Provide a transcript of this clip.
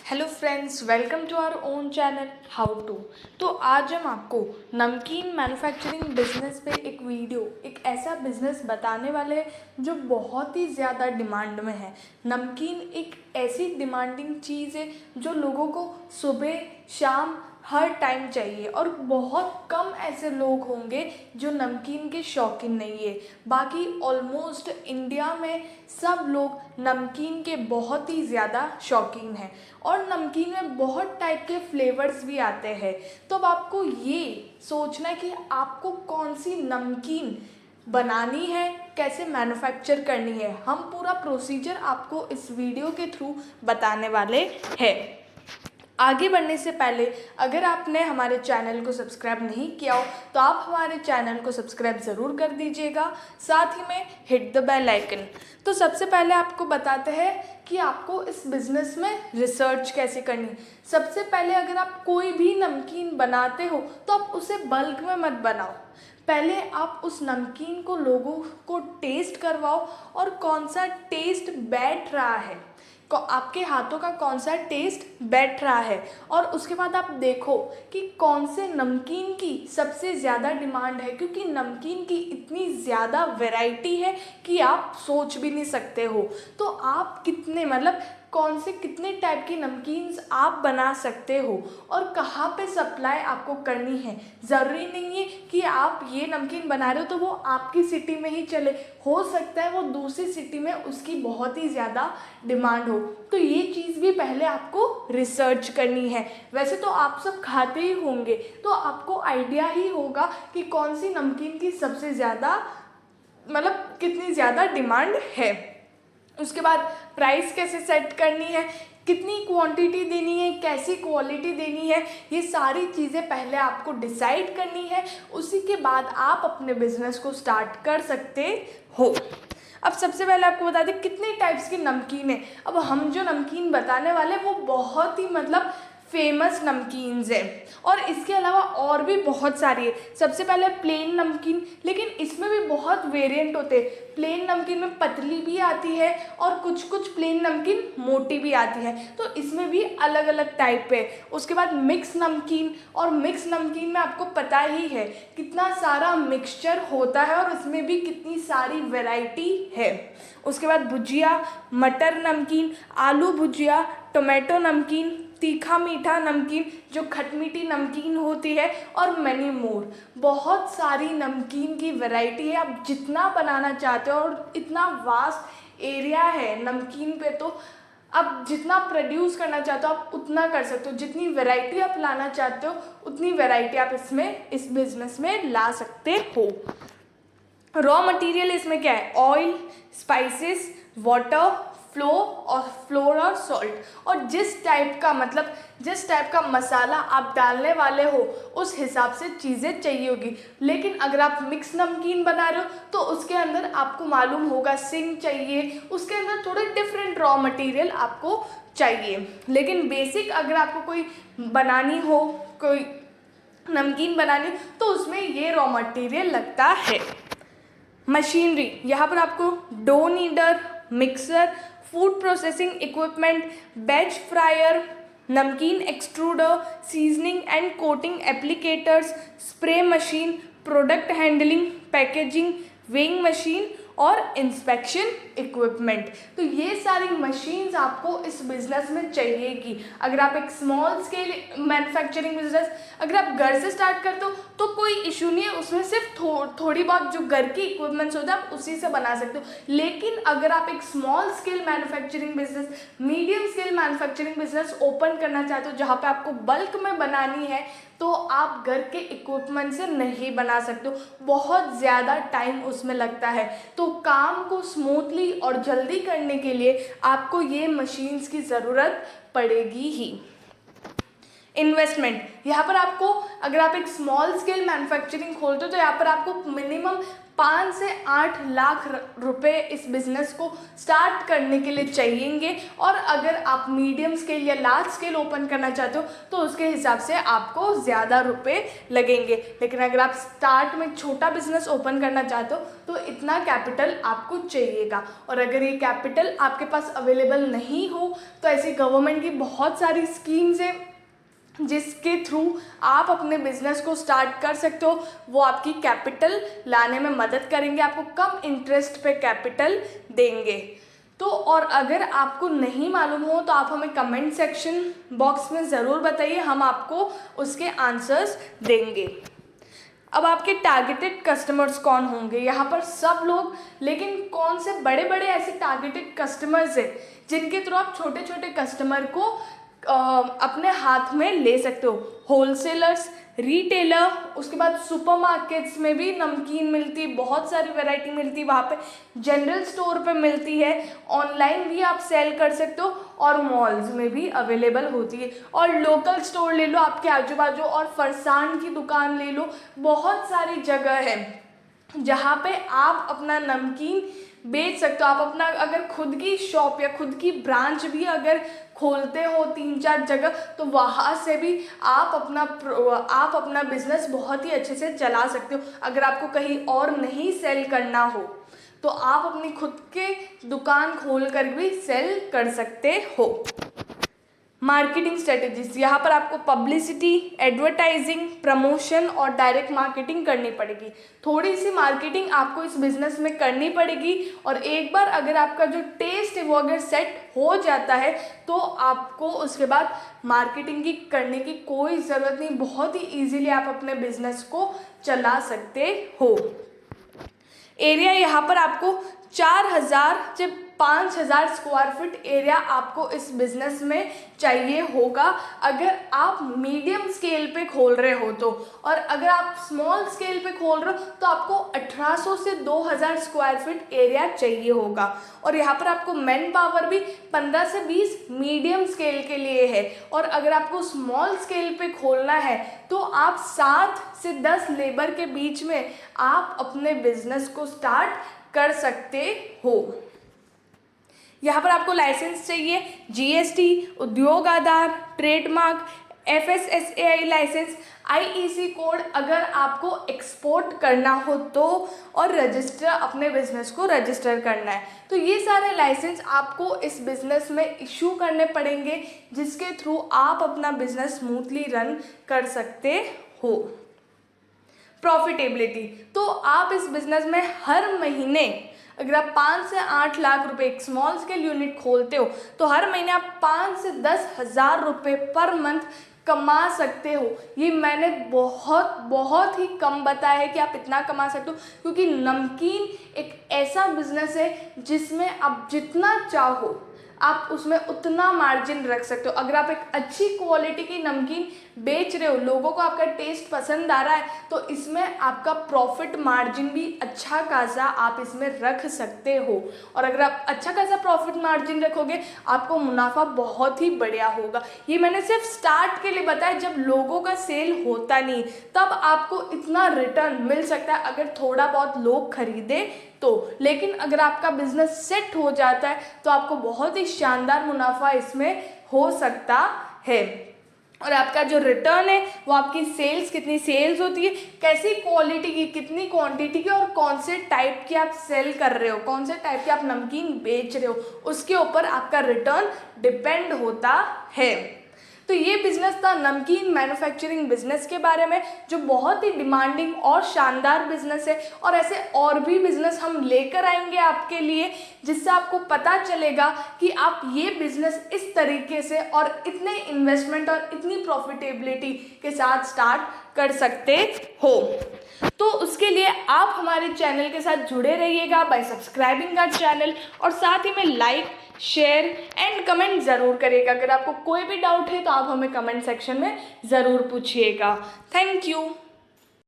Hello friends, welcome to our own channel how to. तो आज हम आपको नमकीन मैन्युफैक्चरिंग बिजनेस पे एक ऐसा बिजनेस बताने वाले हैं जो बहुत ही ज़्यादा डिमांड में है। नमकीन एक ऐसी डिमांडिंग चीज़ है जो लोगों को सुबह शाम हर टाइम चाहिए और बहुत कम ऐसे लोग होंगे जो नमकीन के शौकीन नहीं है। बाकी ऑलमोस्ट इंडिया में सब लोग नमकीन के बहुत ही ज़्यादा शौकीन हैं और नमकीन में बहुत टाइप के फ्लेवर्स भी आते हैं। तो अब आपको ये सोचना है कि आपको कौन सी नमकीन बनानी है, कैसे मैन्युफैक्चर करनी है। हम पूरा प्रोसीजर आपको इस वीडियो के थ्रू बताने वाले हैं। आगे बढ़ने से पहले अगर आपने हमारे चैनल को सब्सक्राइब नहीं किया हो तो आप हमारे चैनल को सब्सक्राइब ज़रूर कर दीजिएगा, साथ ही में हिट द बेल आइकन। तो सबसे पहले आपको बताते हैं कि आपको इस बिज़नेस में रिसर्च कैसे करनी। सबसे पहले अगर आप कोई भी नमकीन बनाते हो तो आप उसे बल्क में मत बनाओ। पहले आप उस नमकीन को लोगों को टेस्ट करवाओ और कौन सा टेस्ट बैठ रहा है, आपके हाथों का कौन सा टेस्ट बैठ रहा है। और उसके बाद आप देखो कि कौन से नमकीन की सबसे ज़्यादा डिमांड है, क्योंकि नमकीन की इतनी ज़्यादा वैरायटी है कि आप सोच भी नहीं सकते हो। तो आप कौन से कितने टाइप की नमकीन्स आप बना सकते हो और कहाँ पे सप्लाई आपको करनी है। ज़रूरी नहीं है कि आप ये नमकीन बना रहे हो तो वो आपकी सिटी में ही चले, हो सकता है वो दूसरी सिटी में उसकी बहुत ही ज़्यादा डिमांड हो। तो ये चीज़ भी पहले आपको रिसर्च करनी है। वैसे तो आप सब खाते ही होंगे तो आपको आइडिया ही होगा कि कौन सी नमकीन की सबसे ज़्यादा कितनी ज़्यादा डिमांड है। उसके बाद प्राइस कैसे सेट करनी है, कितनी क्वांटिटी देनी है, कैसी क्वालिटी देनी है, ये सारी चीज़ें पहले आपको डिसाइड करनी है। उसी के बाद आप अपने बिजनेस को स्टार्ट कर सकते हो। अब सबसे पहले आपको बता दें कितने टाइप्स की नमकीन है। अब हम जो नमकीन बताने वाले हैं वो बहुत ही फेमस नमकीन्स है और इसके अलावा और भी बहुत सारी है। सबसे पहले प्लेन नमकीन, लेकिन इसमें भी बहुत वेरिएंट होते हैं। प्लेन नमकीन में पतली भी आती है और कुछ कुछ प्लेन नमकीन मोटी भी आती है, तो इसमें भी अलग अलग टाइप है। उसके बाद मिक्स नमकीन, और मिक्स नमकीन में आपको पता ही है कितना सारा मिक्सचर होता है और उसमें भी कितनी सारी वैरायटी है। उसके बाद भुजिया, मटर नमकीन, आलू भुजिया, टोमेटो नमकीन, तीखा मीठा नमकीन जो खटमीठी नमकीन होती है, और मैनी मोर। बहुत सारी नमकीन की वैरायटी है, आप जितना बनाना चाहते हो, और इतना वास्ट एरिया है नमकीन पे, तो आप जितना प्रोड्यूस करना चाहते हो आप उतना कर सकते हो। जितनी वैरायटी आप लाना चाहते हो उतनी वैरायटी आप इस बिजनेस में ला सकते हो। रॉ मटेरियल इसमें क्या है, ऑयल, स्पाइसेस, वाटर, फ्लोर और सॉल्ट। और जिस टाइप का मसाला आप डालने वाले हो उस हिसाब से चीज़ें चाहिए होगी। लेकिन अगर आप मिक्स नमकीन बना रहे हो तो उसके अंदर आपको मालूम होगा सिंग चाहिए, उसके अंदर थोड़े डिफरेंट रॉ मटेरियल आपको चाहिए। लेकिन बेसिक अगर आपको कोई नमकीन बनानी तो उसमें ये रॉ मटेरियल लगता है। मशीनरी, यहाँ पर आपको dough kneader, mixer, food processing equipment, batch fryer, namkeen extruder, seasoning and coating applicators, spray machine, product handling, packaging, weighing machine और इंस्पेक्शन इक्विपमेंट। तो ये सारी मशीन्स आपको इस बिज़नेस में चाहिएगी। अगर आप एक स्मॉल स्केल मैन्युफैक्चरिंग बिजनेस अगर आप घर से स्टार्ट करते हो तो कोई इशू नहीं है, उसमें सिर्फ थोड़ी बहुत जो घर की इक्विपमेंट्स होते हैं आप उसी से बना सकते हो। लेकिन अगर आप एक small scale manufacturing business, medium scale manufacturing business open करना चाहते हो जहाँ पे आपको बल्क में बनानी है, तो आप घर के इक्विपमेंट से नहीं बना सकते हो, बहुत ज़्यादा टाइम उसमें लगता है। तो काम को स्मूथली और जल्दी करने के लिए आपको ये मशीन्स की ज़रूरत पड़ेगी ही। इन्वेस्टमेंट, यहाँ पर आपको, अगर आप एक स्मॉल स्केल मैन्युफैक्चरिंग खोलते हो तो यहाँ पर आपको मिनिमम 5 से 8 लाख रुपए इस बिज़नेस को स्टार्ट करने के लिए चाहिएंगे। और अगर आप मीडियम स्केल या लार्ज स्केल ओपन करना चाहते हो तो उसके हिसाब से आपको ज़्यादा रुपए लगेंगे। लेकिन अगर आप स्टार्ट में छोटा बिज़नेस ओपन करना चाहते हो तो इतना कैपिटल आपको चाहिएगा। और अगर ये कैपिटल आपके पास अवेलेबल नहीं हो तो ऐसी गवर्नमेंट की बहुत सारी स्कीम्स हैं जिसके थ्रू आप अपने बिजनेस को स्टार्ट कर सकते हो। वो आपकी कैपिटल लाने में मदद करेंगे, आपको कम इंटरेस्ट पे कैपिटल देंगे। तो और अगर आपको नहीं मालूम हो तो आप हमें कमेंट सेक्शन बॉक्स में ज़रूर बताइए, हम आपको उसके आंसर्स देंगे। अब आपके टारगेटेड कस्टमर्स कौन होंगे? यहाँ पर सब लोग, लेकिन कौन से बड़े बड़े ऐसे टारगेटेड कस्टमर्स हैं जिनके थ्रू आप छोटे छोटे कस्टमर को अपने हाथ में ले सकते हो? होलसेलर्स, रिटेलर, उसके बाद सुपरमार्केट्स में भी नमकीन मिलती है, बहुत सारी वैरायटी मिलती है वहाँ पे, जनरल स्टोर पे मिलती है, ऑनलाइन भी आप सेल कर सकते हो और मॉल्स में भी अवेलेबल होती है। और लोकल स्टोर ले लो आपके आजू बाजू, और फरसान की दुकान ले लो, बहुत सारी जगह है जहाँ पे आप अपना नमकीन बेच सकते हो। आप अपना अगर खुद की शॉप या खुद की ब्रांच भी अगर खोलते हो 3-4 जगह तो वहाँ से भी आप अपना बिजनेस बहुत ही अच्छे से चला सकते हो। अगर आपको कहीं और नहीं सेल करना हो तो आप अपनी खुद के दुकान खोल कर भी सेल कर सकते हो। मार्केटिंग स्ट्रेटजीज, यहाँ पर आपको पब्लिसिटी, एडवर्टाइजिंग, प्रमोशन और डायरेक्ट मार्केटिंग करनी पड़ेगी। थोड़ी सी मार्केटिंग आपको इस बिज़नेस में करनी पड़ेगी। और एक बार अगर आपका जो टेस्ट है वो अगर सेट हो जाता है तो आपको उसके बाद मार्केटिंग की करने की कोई ज़रूरत नहीं, बहुत ही ईजीली आप अपने बिज़नेस को चला सकते हो। एरिया यहाँ पर आपको 4000 से 5000 स्क्वायर फीट एरिया आपको इस बिज़नेस में चाहिए होगा अगर आप मीडियम स्केल पे खोल रहे हो तो। और अगर आप स्मॉल स्केल पे खोल रहे हो तो आपको 1800 से 2000 स्क्वायर फीट एरिया चाहिए होगा। और यहाँ पर आपको मैन पावर भी 15 से 20 मीडियम स्केल के लिए है। और अगर आपको स्मॉल स्केल पे खोलना है तो आप 7 से 10 लेबर के बीच में आप अपने बिजनेस को स्टार्ट कर सकते हो। यहाँ पर आपको लाइसेंस चाहिए, GST, Udyog Aadhaar, trademark, FSSAI licence, IEC code अगर आपको एक्सपोर्ट करना हो तो, और रजिस्टर अपने बिजनेस को रजिस्टर करना है तो ये सारे लाइसेंस आपको इस बिज़नेस में इशू करने पड़ेंगे जिसके थ्रू आप अपना बिजनेस स्मूथली रन कर सकते हो। प्रॉफिटेबिलिटी, तो आप इस बिज़नेस में हर महीने अगर आप 5 से 8 लाख रुपए एक स्मॉल स्केल यूनिट खोलते हो तो हर महीने आप 5 से 10 हज़ार रुपये पर मंथ कमा सकते हो। ये मैंने बहुत ही कम बताया है कि आप इतना कमा सकते हो, क्योंकि नमकीन एक ऐसा बिजनेस है जिसमें आप जितना चाहो आप उसमें उतना मार्जिन रख सकते हो। अगर आप एक अच्छी क्वालिटी की नमकीन बेच रहे हो, लोगों को आपका टेस्ट पसंद आ रहा है तो इसमें आपका प्रॉफिट मार्जिन भी अच्छा खासा आप इसमें रख सकते हो। और अगर आप अच्छा खासा प्रॉफिट मार्जिन रखोगे आपको मुनाफा बहुत ही बढ़िया होगा। ये मैंने सिर्फ स्टार्ट के लिए बताया, जब लोगों का सेल होता नहीं तब आपको इतना रिटर्न मिल सकता है अगर थोड़ा बहुत लोग खरीदे तो। लेकिन अगर आपका बिजनेस सेट हो जाता है तो आपको बहुत ही शानदार मुनाफा इसमें हो सकता है। और आपका जो रिटर्न है वो आपकी सेल्स, कितनी सेल्स होती है, कैसी क्वालिटी की, कितनी क्वांटिटी की, और कौन से टाइप की आप सेल कर रहे हो, कौन से टाइप के आप नमकीन बेच रहे हो, उसके ऊपर आपका रिटर्न डिपेंड होता है। तो ये बिज़नेस था नमकीन मैन्युफैक्चरिंग बिज़नेस के बारे में, जो बहुत ही डिमांडिंग और शानदार बिज़नेस है। और ऐसे और भी बिज़नेस हम लेकर आएंगे आपके लिए, जिससे आपको पता चलेगा कि आप ये बिज़नेस इस तरीके से और इतने इन्वेस्टमेंट और इतनी प्रॉफिटेबिलिटी के साथ स्टार्ट कर सकते हो। तो उसके लिए आप हमारे चैनल के साथ जुड़े रहिएगा बाय सब्सक्राइबिंग आवर चैनल, और साथ ही में लाइक, शेयर एंड कमेंट ज़रूर करिएगा। अगर आपको कोई भी डाउट है तो आप हमें कमेंट सेक्शन में ज़रूर पूछिएगा। Thank you.